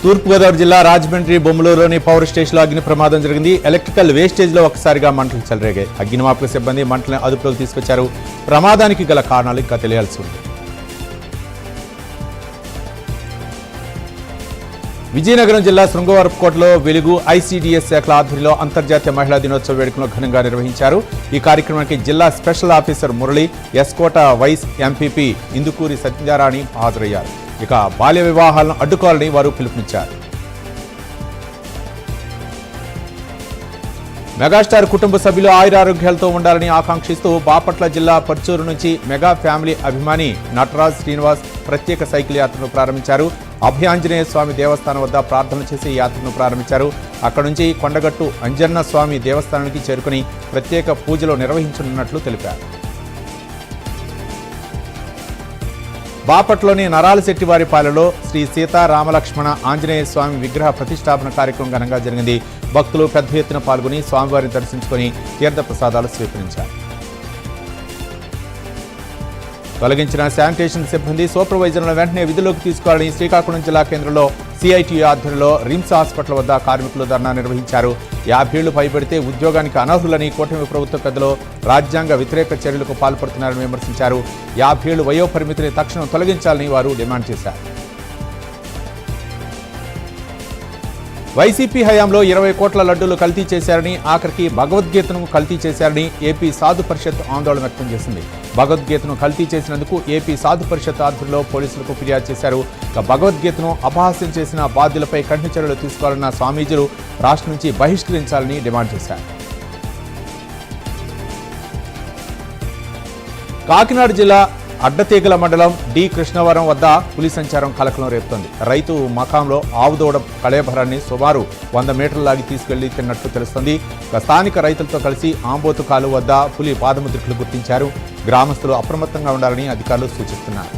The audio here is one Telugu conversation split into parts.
తూర్పుగోదావరి జిల్లా రాజమండ్రి బొమ్మలూరులోని పవర్ స్టేషన్లో అగ్ని ప్రమాదం జరిగింది. ఎలక్ట్రికల్ వేస్టేజ్లో ఒక్కసారిగా మంటలు చెలరేగాయి. అగ్నిమాపక సిబ్బంది మంటలను అదుపులోకి తీసుకొచ్చారు. ప్రమాదానికి గల కారణాలు ఇంకా తెలియాల్సి ఉంది. విజయనగరం జిల్లా శృంగవరపుకోటలో వెలుగు ఐసీడీఎస్ శాఖల ఆధ్వర్యంలో అంతర్జాతీయ మహిళా దినోత్సవ వేడుకలను ఘనంగా నిర్వహించారు. ఈ కార్యక్రమానికి జిల్లా స్పెషల్ ఆఫీసర్ మురళి, ఎస్కోట వైస్ ఎంపీపీ ఇందుకూరి సత్యనారాయణ హాజరయ్యారు. ఇక బాల్య వివాహాలను అడ్డుకోవాలని వారు పిలుపునిచ్చారు. మెగాస్టార్ కుటుంబ సభ్యులు ఆయురారోగ్యాలతో ఉండాలని ఆకాంక్షిస్తూ బాపట్ల జిల్లా పర్చూరు నుంచి మెగా ఫ్యామిలీ అభిమాని నటరాజ్ శ్రీనివాస్ ప్రత్యేక సైకిల్ యాత్రను ప్రారంభించారు. అభయాంజనేయ స్వామి దేవస్థానం వద్ద ప్రార్థనలు చేసి యాత్రను ప్రారంభించారు. అక్కడి నుంచి కొండగట్టు అంజన్న స్వామి దేవస్థానానికి చేరుకుని ప్రత్యేక పూజలు నిర్వహించనున్నట్లు తెలిపారు. బాపట్లోని నరాలశెట్టివారిపాలెంలో శ్రీ సీతారామలక్ష్మణ ఆంజనేయ స్వామి విగ్రహ ప్రతిష్టాపన కార్యక్రమం ఘనంగా జరిగింది. భక్తులు పెద్ద ఎత్తున పాల్గొని స్వామివారిని దర్శించుకుని తీర్థప్రసాదాలు స్వీకరించారు. తొలగించిన శానిటేషన్ సిబ్బంది సూపర్వైజర్లను వెంటనే విధుల్లోకి తీసుకోవాలని శ్రీకాకుళం జిల్లా కేంద్రంలో సిఐటి ఆధ్వర్యంలో రిమ్స్ హాస్పిటల్ వద్ద కార్మికులు ధర్నా నిర్వహించారు. 50 ఏళ్లు పైబడితే ఉద్యోగానికి అనర్హులని కూటమి ప్రభుత్వ పెద్దలు రాజ్యాంగ వ్యతిరేక చర్యలకు పాల్పడుతున్నారని విమర్శించారు. 50 ఏళ్లు వయో పరిమితిని తక్షణం తొలగించాలని వారు డిమాండ్ చేశారు. వైసీపీ హయాంలో 20 కోట్ల లడ్డూలు కల్తీ చేశారని, ఆఖరికి భగవద్గీతను కల్తీ చేశారని ఏపీ సాధు పరిషత్ ఆందోళన వ్యక్తం చేసింది. భగవద్గీతను కల్తీ చేసినందుకు ఏపీ సాధు పరిషత్ ఆధ్వర్యంలో పోలీసులకు ఫిర్యాదు చేశారు. భగవద్గీతను అపహాస్యం చేసిన బాధ్యులపై కఠిన చర్యలు తీసుకోవాలన్న స్వామీజీలు రాష్ట్రం నుంచి బహిష్కరించాలని డిమాండ్ చేశారు. కాకినాడ జిల్లా అడ్డతీగల మండలం డి కృష్ణవరం వద్ద పులి సంచారం కలకలం రేపుతోంది. రైతు మకాంలో ఆవుదోడ కళేభరాన్ని సుమారు 100 మీటర్ల లాగి తీసుకెళ్లి తిన్నట్లు తెలుస్తోంది. స్థానిక రైతులతో కలిసి ఆంబోతు కాలువ వద్ద పులి పాదముద్రికలు గుర్తించారు. గ్రామస్తులు అప్రమత్తంగా ఉండాలని అధికారులు సూచిస్తున్నారు.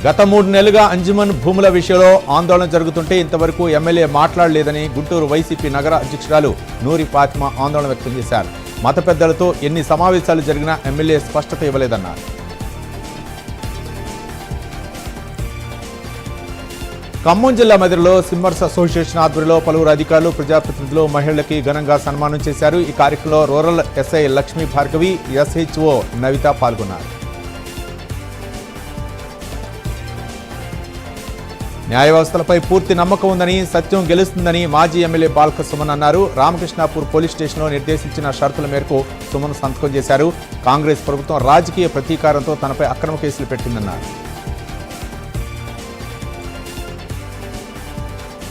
గత 3 నెలలుగా అంజుమన్ భూముల విషయంలో ఆందోళన జరుగుతుంటే ఇంతవరకు ఎమ్మెల్యే మాట్లాడలేదని గుంటూరు వైసీపీ నగర అధ్యక్షురాలు నూరి ఫాతిమా ఆందోళన వ్యక్తం చేశారు. మత పెద్దలతో ఎన్ని సమావేశాలు జరిగినా ఎమ్మెల్యే స్పష్టత ఇవ్వలేదన్నారు. ఖమ్మం జిల్లా మధిరలో సిమ్మర్స్ అసోసియేషన్ ఆధ్వర్యంలో పలువురు అధికారులు, ప్రజాప్రతినిధులు మహిళలకి ఘనంగా సన్మానం చేశారు. ఈ కార్యక్రమంలో rural SI Lakshmi Bhargavi, SHO Navitha పాల్గొన్నారు. న్యాయ వ్యవస్థలపై పూర్తి నమ్మకం ఉందని, సత్యం గెలుస్తుందని మాజీ ఎమ్మెల్యే బాల్క సుమన్ అన్నారు. రామకృష్ణాపూర్ పోలీస్ స్టేషన్లో నిర్దేశించిన షరతుల మేరకు సుమన్ సంతకం చేశారు. కాంగ్రెస్ ప్రభుత్వం రాజకీయ ప్రతీకారంతో తనపై అక్రమ కేసులు పెట్టిందన్నారు.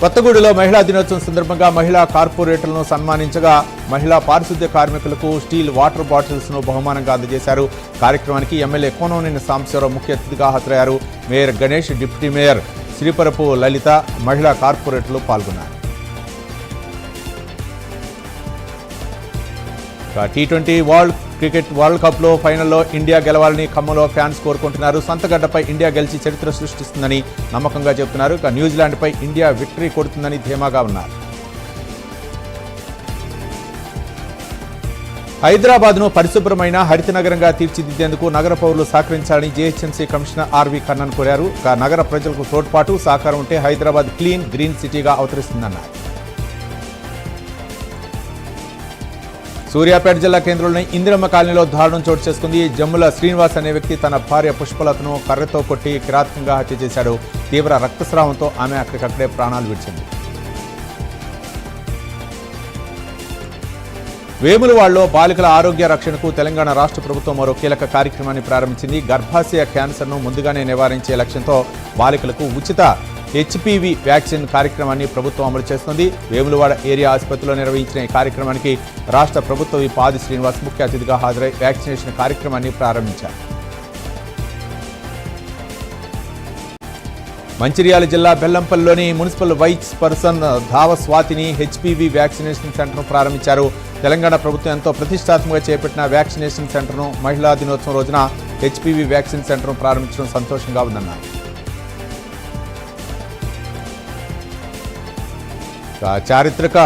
కొత్తగూడలో మహిళా దినోత్సవం సందర్భంగా మహిళా కార్పొరేటర్లను సన్మానించగా మహిళా పారిశుద్ధ్య కార్మికులకు స్టీల్ వాటర్ బాటిల్స్ ను బహుమానంగా అందజేశారు. కార్యక్రమానికి ఎమ్మెల్యే కోననేని సాంబశివరావు ముఖ్య అతిథిగా హాజరయ్యారు. మేయర్ గణేష్, డిప్యూటీ మేయర్ శ్రీపరపు లలిత, మహిళా కార్పొరేటర్లు పాల్గొన్నారు. టీ20 క్రికెట్ వరల్డ్ కప్లో ఫైనల్లో ఇండియా గెలవాలని ఖమ్మంలో ఫ్యాన్స్ కోరుకుంటున్నారు. సొంతగడ్డపై ఇండియా గెలిచి చరిత్ర సృష్టిస్తుందని నమ్మకంగా చెబుతున్నారు. న్యూజిలాండ్పై ఇండియా విక్టరీ కొడుతుందని ధీమాగా ఉన్నారు. హైదరాబాద్ను పరిశుభ్రమైన హరిత నగరంగా తీర్చిదిద్దేందుకు నగర పౌరులు సహకరించాలని జీహెచ్ఎంసీ కమిషనర్ ఆర్వి కర్ణన్ కోరారు. నగర ప్రజలకు తోడ్పాటు, సహకారం ఉంటే హైదరాబాద్ క్లీన్, గ్రీన్ సిటీగా అవతరిస్తుందన్నారు. సూర్యాపేట జిల్లా కేంద్రంలోని ఇందిరమ్మ కాలనీలో దారుణం చోటు చేసుకుంది. జమ్ముల శ్రీనివాస్ అనే వ్యక్తి తన భార్య పుష్పలతను కర్రతో కొట్టి కిరాతకంగా హత్య చేశాడు. తీవ్ర రక్తస్రావంతో ఆమె అక్కడికక్కడే ప్రాణాలు విడిచింది. వేములవాడలో బాలికల ఆరోగ్య రక్షణకు తెలంగాణ రాష్ట్ర ప్రభుత్వం మరో కీలక కార్యక్రమాన్ని ప్రారంభించింది. గర్భాశయ క్యాన్సర్ను ముందుగానే నివారించే లక్ష్యంతో బాలికలకు ఉచిత హెచ్పివి వ్యాక్సిన్ కార్యక్రమాన్ని ప్రభుత్వం అమలు చేస్తుంది. వేములవాడ ఏరియా ఆసుపత్రిలో నిర్వహించిన ఈ కార్యక్రమానికి రాష్ట్ర ప్రభుత్వ విప్ ఆది శ్రీనివాస్ ముఖ్య అతిథిగా హాజరై వ్యాక్సినేషన్ కార్యక్రమాన్ని ప్రారంభించారు. మంచిర్యాల జిల్లా బెల్లంపల్లిలోని మున్సిపల్ వైస్ పర్సన్ ధావ స్వాతిని హెచ్పివి వ్యాక్సినేషన్ సెంటర్ను ప్రారంభించారు. తెలంగాణ ప్రభుత్వం ఎంతో ప్రతిష్టాత్మకంగా చేపట్టిన వ్యాక్సినేషన్ సెంటర్ను మహిళా దినోత్సవం రోజున హెచ్పివి వ్యాక్సిన్ సెంటర్ను ప్రారంభించడం సంతోషంగా ఉందన్నారు. చారిత్రక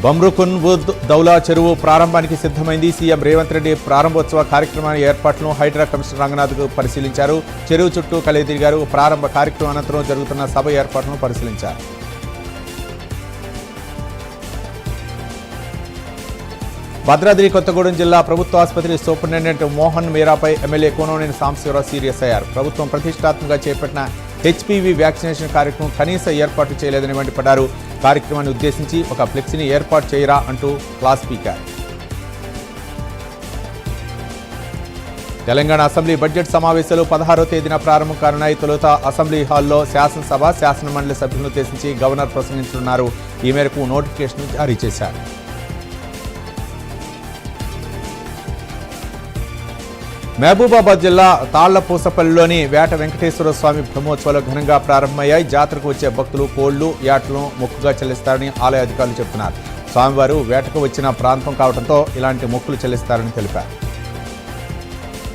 బమ్రుకున్ వుద్ దౌలా చెరువు ప్రారంభానికి సిద్ధమైంది. సీఎం రేవంత్ రెడ్డి ప్రారంభోత్సవ కార్యక్రమాన్ని ఏర్పాట్లను హైడ్రా కమిషనర్ రంగనాథ్ పరిశీలించారు. చెరువు చుట్టూ కలిగి తిరిగారు. ప్రారంభ కార్యక్రమం అనంతరం జరుగుతున్న సభ ఏర్పాట్లను పరిశీలించారు. భద్రాద్రి కొత్తగూడెం జిల్లా ప్రభుత్వ ఆసుపత్రి సూపరింటెండెంట్ మోహన్ మీరాపై ఎమ్మెల్యే కోననేని సాంబశివరావు సీరియస్ అయ్యారు. ప్రభుత్వం ప్రతిష్టాత్మకంగా చేపట్టిన హెచ్పీవీ వ్యాక్సినేషన్ కార్యక్రమం కనీస ఏర్పాటు చేయలేదని మండిపడ్డారు. కార్యక్రమాన్ని ఉద్దేశించి ఒక ఫ్లెక్సీని ఏర్పాటు చేయరా అంటూ క్లాస్ పీకారు. తెలంగాణ అసెంబ్లీ బడ్జెట్ సమావేశాలు 16వ తేదీన ప్రారంభం కానున్నాయి. తొలుత అసెంబ్లీ హాల్లో శాసనసభ శాసనమండలి సభ్యులను ఉద్దేశించి గవర్నర్ ప్రసంగించనున్నారు. ఈ మేరకు నోటిఫికేషన్ జారీ చేశారు. మహబూబాబాద్ జిల్లా తాళ్లపూసపల్లిలోని వేట వెంకటేశ్వర స్వామి బ్రహ్మోత్సవాలు ఘనంగా ప్రారంభమయ్యాయి. జాతరకు వచ్చే భక్తులు కోళ్లు యాట్లను మొక్కుగా చెల్లిస్తారని ఆలయ అధికారులు చెబుతున్నారు. స్వామివారు వేటకు వచ్చిన ప్రాంతం కావడంతో ఇలాంటి మొక్కులు చెల్లిస్తారని తెలిపారు.